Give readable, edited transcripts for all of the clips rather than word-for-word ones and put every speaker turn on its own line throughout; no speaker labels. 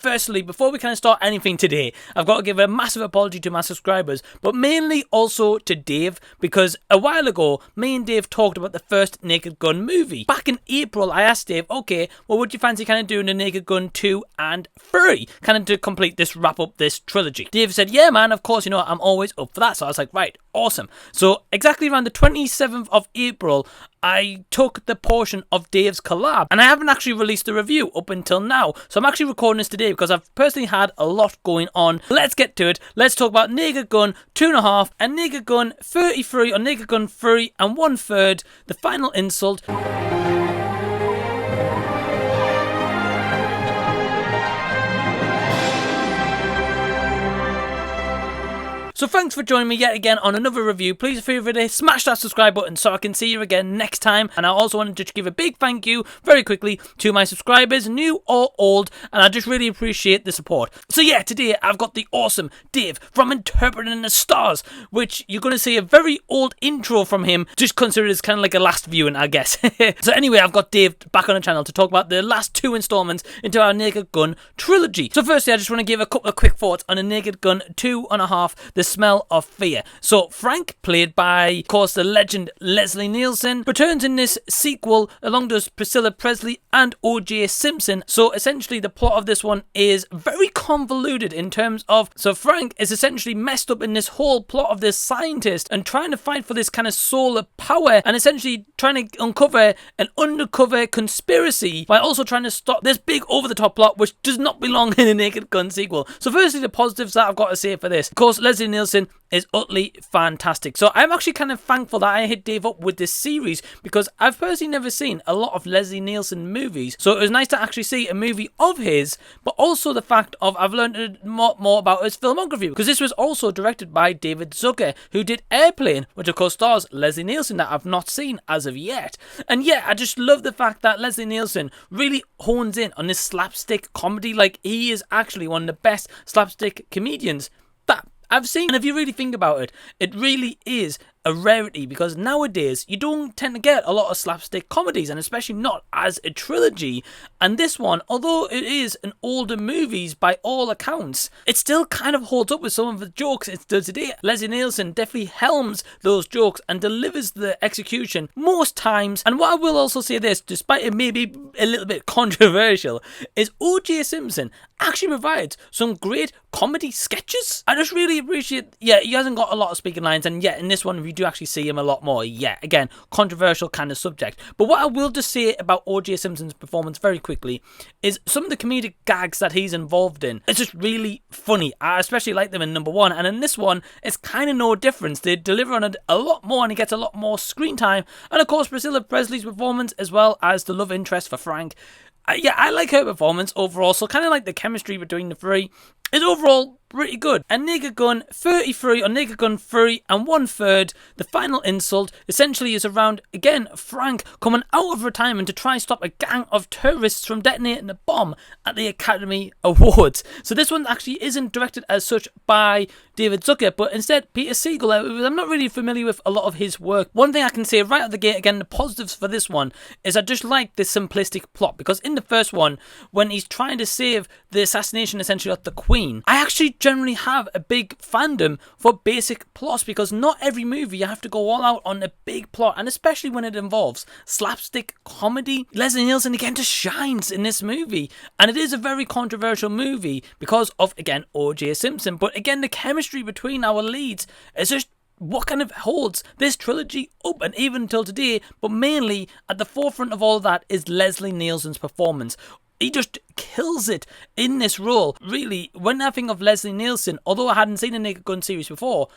Firstly, before we kind of start anything today, I've got to give a massive apology to my subscribers, but mainly also to Dave, because a while ago, me and Dave talked about the first Naked Gun movie. Back in April, I asked Dave, okay, well, would you fancy kind of doing a Naked Gun 2 and 3, kind of to complete this, wrap up this trilogy? Dave said, yeah, man, of course, I'm always up for that. So I was like, right, awesome. So exactly around the 27th of April, I took the portion of Dave's collab, and I haven't actually released the review up until now. So I'm actually recording this today because I've personally had a lot going on. Let's get to it. Let's talk about Naked Gun 2.5 and Naked Gun 33 or Naked Gun 3 and 1/3, the final insult. So thanks for joining me yet again on another review. Please feel free to smash that subscribe button so I can see you again next time. And I also wanted to give a big thank you very quickly to my subscribers, new or old, and I just really appreciate the support. So yeah, today I've got the awesome Dave from Interpreting the Stars, which you're going to see a very old intro from him, just consider it as kind of like a last viewing, I guess. So anyway, I've got Dave back on the channel to talk about the last 2 installments into our Naked Gun trilogy. So firstly, I just want to give a couple of quick thoughts on a Naked Gun 2.5, The Smell of Fear. So Frank, played by, of course, the legend Leslie Nielsen, returns in this sequel along with Priscilla Presley and O.J. Simpson. So essentially the plot of this one is very convoluted in terms of, so Frank is essentially messed up in this whole plot of this scientist and trying to fight for this kind of solar power and essentially trying to uncover an undercover conspiracy while also trying to stop this big over-the-top plot which does not belong in a Naked Gun sequel. So firstly, the positives that I've got to say for this. Of course, Leslie Nielsen is utterly fantastic. So I'm actually kind of thankful that I hit Dave up with this series because I've personally never seen a lot of Leslie Nielsen movies. So it was nice to actually see a movie of his, but also the fact of I've learned more about his filmography because this was also directed by David Zucker, who did Airplane, which of course stars Leslie Nielsen that I've not seen as of yet. And yeah, I just love the fact that Leslie Nielsen really hones in on this slapstick comedy. Like, he is actually one of the best slapstick comedians that I've seen. And if you really think about it, it really is a rarity because nowadays you don't tend to get a lot of slapstick comedies, and especially not as a trilogy. And this one, although it is an older movie by all accounts, it still kind of holds up with some of the jokes it does today. Leslie Nielsen definitely helms those jokes and delivers the execution most times. And what I will also say this, despite it may be a little bit controversial, is O.J. Simpson actually provides some great comedy sketches. I just really appreciate, yeah, he hasn't got a lot of speaking lines, and yet in this one we do actually see him a lot more. Yeah, again, controversial kind of subject. But what I will just say about O.J. Simpson's performance very quickly is some of the comedic gags that he's involved in. It's just really funny. I especially like them in number 1, and in this one, it's kind of no difference. They deliver on it a lot more, and he gets a lot more screen time. And of course, Priscilla Presley's performance, as well as the love interest for Frank. Yeah, I like her performance overall, so kind of like the chemistry between the three is overall pretty good. And Naked Gun 33 or Naked Gun 3 and 1/3, the final insult, essentially is around, again, Frank coming out of retirement to try and stop a gang of terrorists from detonating a bomb at the Academy Awards. So this one actually isn't directed as such by David Zucker, but instead Peter Siegel. I'm not really familiar with a lot of his work. One thing I can say right out the gate, again, the positives for this one is I just like the simplistic plot, because in the first one, when he's trying to save the assassination essentially of the Queen, I actually generally have a big fandom for basic plots, because not every movie you have to go all out on a big plot, and especially when it involves slapstick comedy. Leslie Nielsen again just shines in this movie, and it is a very controversial movie because of, again, O.J. Simpson, but again, the chemistry between our leads is just what kind of holds this trilogy up, and even until today. But mainly at the forefront of all of that is Leslie Nielsen's performance. He just kills it in this role. Really, when I think of Leslie Nielsen, although I hadn't seen a Naked Gun series before,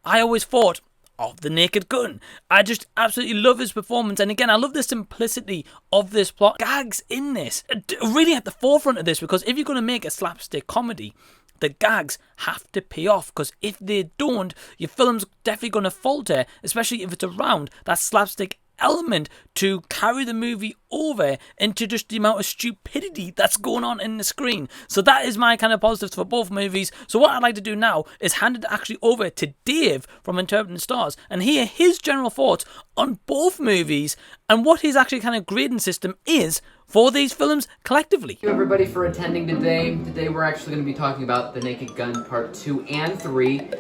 I always thought of The Naked Gun. I just absolutely love his performance, and again, I love the simplicity of this plot. Gags in this, really at the forefront of this, because if you're going to make a slapstick comedy, the gags have to pay off, because if they don't, your film's definitely going to falter, especially if it's around that slapstick element to carry the movie over into just the amount of stupidity that's going on in the screen. So that is my kind of positives for both movies. So what I'd like to do now is hand it actually over to Dave from Interpreting the Stars and hear his general thoughts on both movies and what his actually kind of grading system is for these films collectively.
Thank you everybody for attending today. Today we're actually going to be talking about The Naked Gun Part 2 and 3.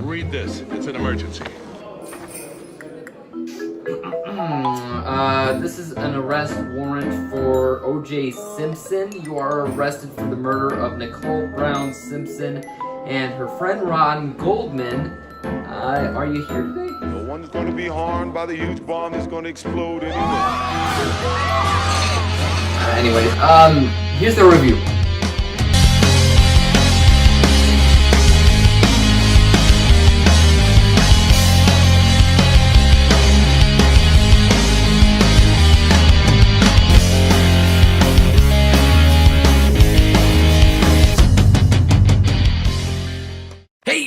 Read this. It's an emergency.
This is an arrest warrant for O.J. Simpson. You are arrested for the murder of Nicole Brown Simpson and her friend Ron Goldman. Are you here today?
No one's going to be harmed by the huge bomb that's going to explode anyway.
Anyways, here's the review.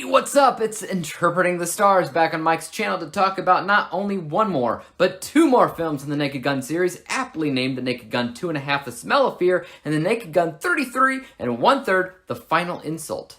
What's up? It's Interpreting the Stars back on Mike's channel to talk about not only one more, but two more films in the Naked Gun series, aptly named The Naked Gun 2.5, The Smell of Fear, and The Naked Gun 33 and 1/3, The Final Insult.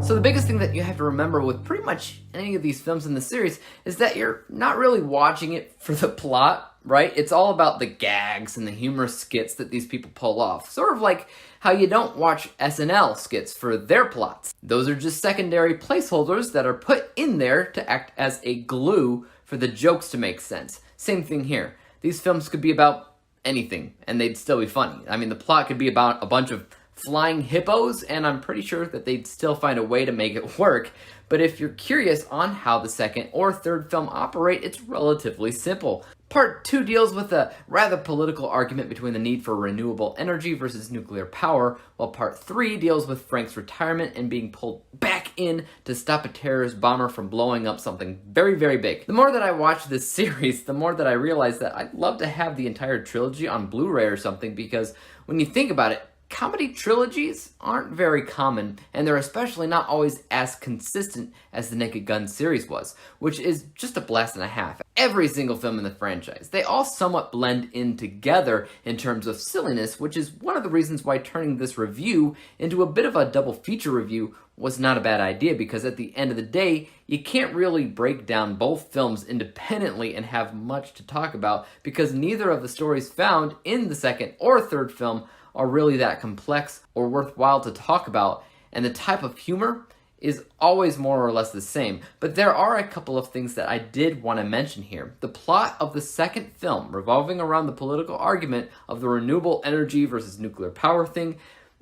So the biggest thing that you have to remember with pretty much any of these films in the series is that you're not really watching it for the plot, right? It's all about the gags and the humorous skits that these people pull off. Sort of like how you don't watch SNL skits for their plots. Those are just secondary placeholders that are put in there to act as a glue for the jokes to make sense. Same thing here. These films could be about anything, and they'd still be funny. I mean, the plot could be about a bunch of flying hippos, and I'm pretty sure that they'd still find a way to make it work. But if you're curious on how the second or third film operate, it's relatively simple. Part 2 deals with a rather political argument between the need for renewable energy versus nuclear power, while Part 3 deals with Frank's retirement and being pulled back in to stop a terrorist bomber from blowing up something very, very big. The more that I watch this series, the more that I realize that I'd love to have the entire trilogy on Blu-ray or something, because when you think about it, comedy trilogies aren't very common, and they're especially not always as consistent as the Naked Gun series was, which is just a blast and a half. Every single film in the franchise, they all somewhat blend in together in terms of silliness, which is one of the reasons why turning this review into a bit of a double feature review was not a bad idea, because at the end of the day, you can't really break down both films independently and have much to talk about, because neither of the stories found in the second or third film are really that complex or worthwhile to talk about, and the type of humor is always more or less the same. But there are a couple of things that I did want to mention here. The plot of the second film, revolving around the political argument of the renewable energy versus nuclear power thing,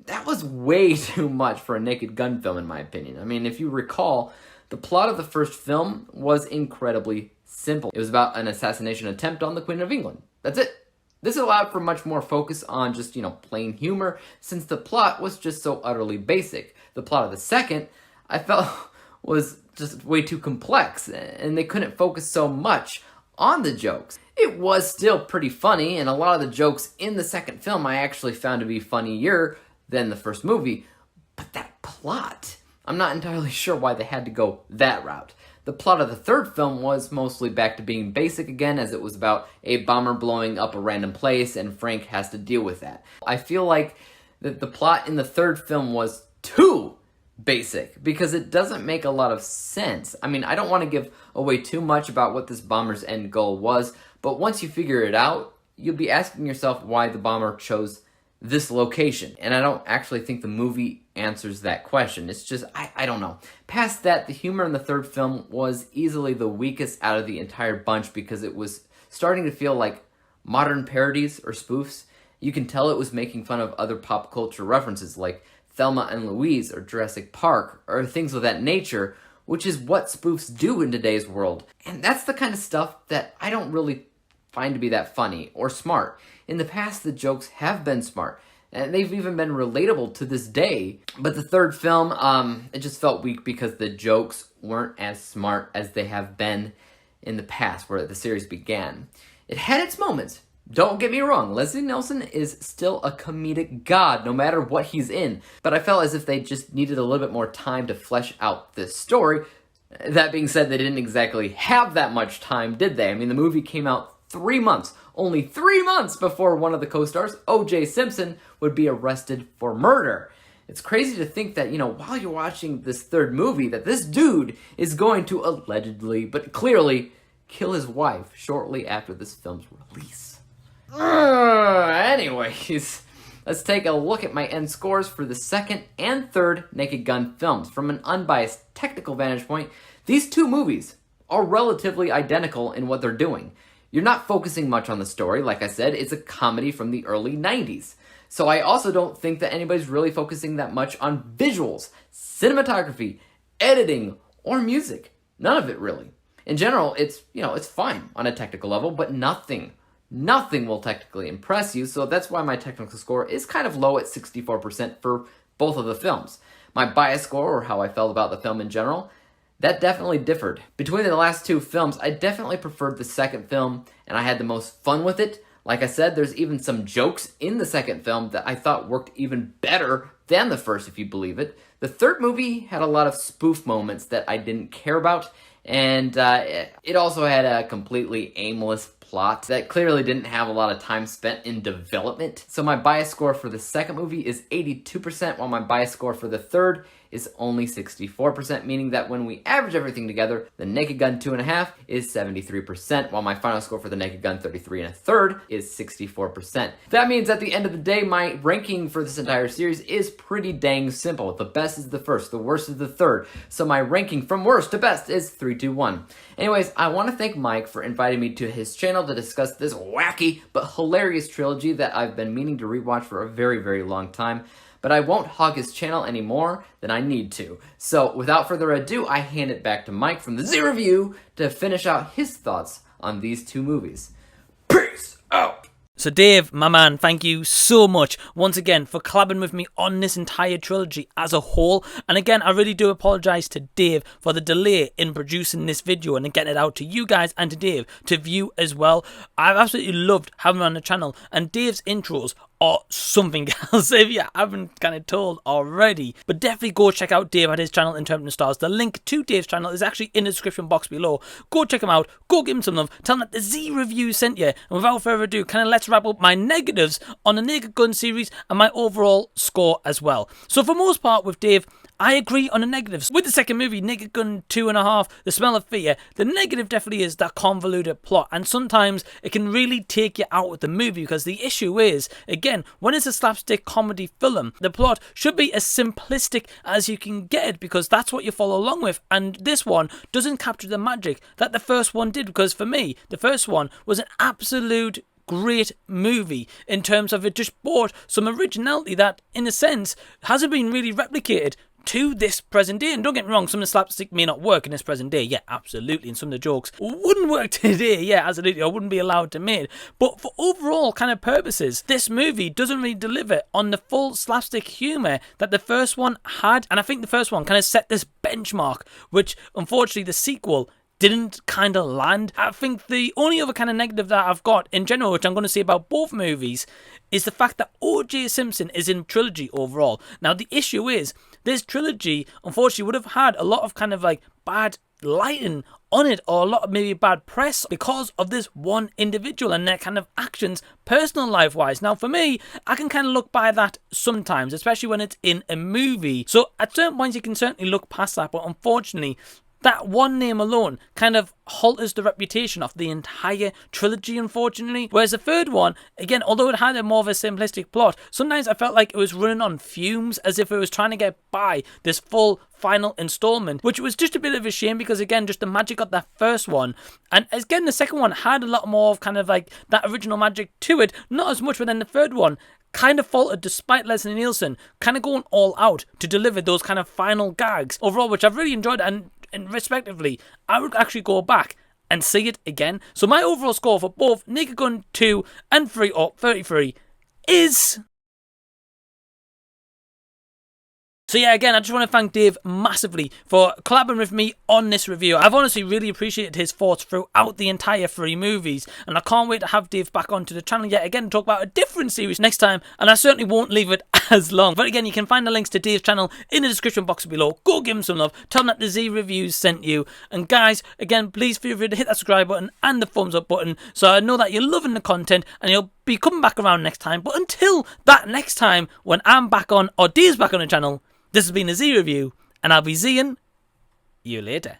that was way too much for a Naked Gun film in my opinion. I mean, if you recall, the plot of the first film was incredibly simple. It was about an assassination attempt on the Queen of England. That's it. This allowed for much more focus on just, plain humor, since the plot was just so utterly basic. The plot of the second, I felt, was just way too complex, and they couldn't focus so much on the jokes. It was still pretty funny, and a lot of the jokes in the second film I actually found to be funnier than the first movie, but that plot, I'm not entirely sure why they had to go that route. The plot of the third film was mostly back to being basic again, as it was about a bomber blowing up a random place and Frank has to deal with that. I feel like that the plot in the third film was too basic, because it doesn't make a lot of sense. I mean, I don't want to give away too much about what this bomber's end goal was, but once you figure it out, you'll be asking yourself why the bomber chose this location. And I don't actually think the movie answers that question. It's just, I don't know. Past that, the humor in the third film was easily the weakest out of the entire bunch, because it was starting to feel like modern parodies or spoofs. You can tell it was making fun of other pop culture references like Thelma and Louise or Jurassic Park or things of that nature, which is what spoofs do in today's world. And that's the kind of stuff that I don't really find to be that funny or smart. In the past, the jokes have been smart, and they've even been relatable to this day. But the third film, it just felt weak because the jokes weren't as smart as they have been in the past, where the series began. It had its moments. Don't get me wrong, Leslie Nielsen is still a comedic god, no matter what he's in. But I felt as if they just needed a little bit more time to flesh out this story. That being said, they didn't exactly have that much time, did they? I mean, the movie came out 3 months, only 3 months before one of the co-stars, O.J. Simpson, would be arrested for murder. It's crazy to think that, while you're watching this third movie, that this dude is going to allegedly, but clearly, kill his wife shortly after this film's release. Anyways, let's take a look at my end scores for the second and third Naked Gun films. From an unbiased technical vantage point, these two movies are relatively identical in what they're doing. You're not focusing much on the story. Like I said, it's a comedy from the early 90s. So I also don't think that anybody's really focusing that much on visuals, cinematography, editing, or music. None of it really. In general, it's fine on a technical level, but nothing will technically impress you, so that's why my technical score is kind of low at 64% for both of the films. My bias score, or how I felt about the film in general, that definitely differed. Between the last two films, I definitely preferred the second film, and I had the most fun with it. Like I said, there's even some jokes in the second film that I thought worked even better than the first, if you believe it. The third movie had a lot of spoof moments that I didn't care about, and it also had a completely aimless plot that clearly didn't have a lot of time spent in development. So my bias score for the second movie is 82%, while my bias score for the third is only 64%, meaning that when we average everything together, the Naked Gun 2.5 is 73%, while my final score for the Naked Gun 33 1/3 is 64%. That means at the end of the day, my ranking for this entire series is pretty dang simple. The best is the first, the worst is the third. So my ranking from worst to best is 3, 2, 1. Anyways, I want to thank Mike for inviting me to his channel to discuss this wacky but hilarious trilogy that I've been meaning to rewatch for a very, very long time. But I won't hog his channel any more than I need to. So without further ado, I hand it back to Mike from the Z Review to finish out his thoughts on these two movies. Peace out!
So Dave, my man, thank you so much once again for collabing with me on this entire trilogy as a whole. And again, I really do apologise to Dave for the delay in producing this video and getting it out to you guys and to Dave to view as well. I've absolutely loved having him on the channel, and Dave's intros are something else if you haven't kind of told already. But definitely go check out Dave at his channel, Interpreting Stars. The link to Dave's channel is actually in the description box below. Go check him out, go give him some love, tell him that the Z Review sent you. And without further ado, kind of let's wrap up my negatives on the Naked Gun series and my overall score as well. So for most part with Dave, I agree on the negatives. With the second movie, Naked Gun 2.5, The Smell of Fear, the negative definitely is that convoluted plot, and sometimes it can really take you out of the movie, because the issue is, again, when it's a slapstick comedy film, the plot should be as simplistic as you can get it, because that's what you follow along with, and this one doesn't capture the magic that the first one did, because for me, the first one was an absolute great movie in terms of it just brought some originality that, in a sense, hasn't been really replicated to this present day. And don't get me wrong, some of the slapstick may not work in this present day, yeah, absolutely, and some of the jokes wouldn't work today, yeah, absolutely, I wouldn't be allowed to make. But for overall kind of purposes, this movie doesn't really deliver on the full slapstick humour that the first one had, and I think the first one kind of set this benchmark, which unfortunately the sequel didn't kind of land. I think the only other kind of negative that I've got in general, which I'm going to say about both movies, is the fact that O.J. Simpson is in trilogy overall. Now the issue is, this trilogy unfortunately would have had a lot of kind of like bad lighting on it, or a lot of maybe bad press, because of this one individual and their kind of actions personal life wise. Now for me, I can kind of look by that sometimes, especially when it's in a movie. So at certain points you can certainly look past that, but unfortunately that one name alone kind of alters the reputation of the entire trilogy, unfortunately. Whereas the third one, again, although it had a more of a simplistic plot, sometimes I felt like it was running on fumes, as if it was trying to get by this full final installment, which was just a bit of a shame, because again, just the magic of that first one. And again, the second one had a lot more of kind of like that original magic to it, not as much, but then the third one kind of faltered despite Leslie Nielsen kind of going all out to deliver those kind of final gags overall, which I've really enjoyed, and respectively, I would actually go back and see it again. So my overall score for both Naked Gun 2 and 3, or 33, is... So yeah, again, I just want to thank Dave massively for collabing with me on this review. I've honestly really appreciated his thoughts throughout the entire 3 movies, and I can't wait to have Dave back onto the channel yet again to talk about a different series next time, and I certainly won't leave it as long. But again, you can find the links to Dave's channel in the description box below. Go give him some love, tell him that the Z Reviews sent you, and guys, again, please feel free to hit that subscribe button and the thumbs up button, so I know that you're loving the content and you'll be coming back around next time. But until that next time, when I'm back on, or Dave's back on the channel, this has been a Z Review, and I'll be seeing you later.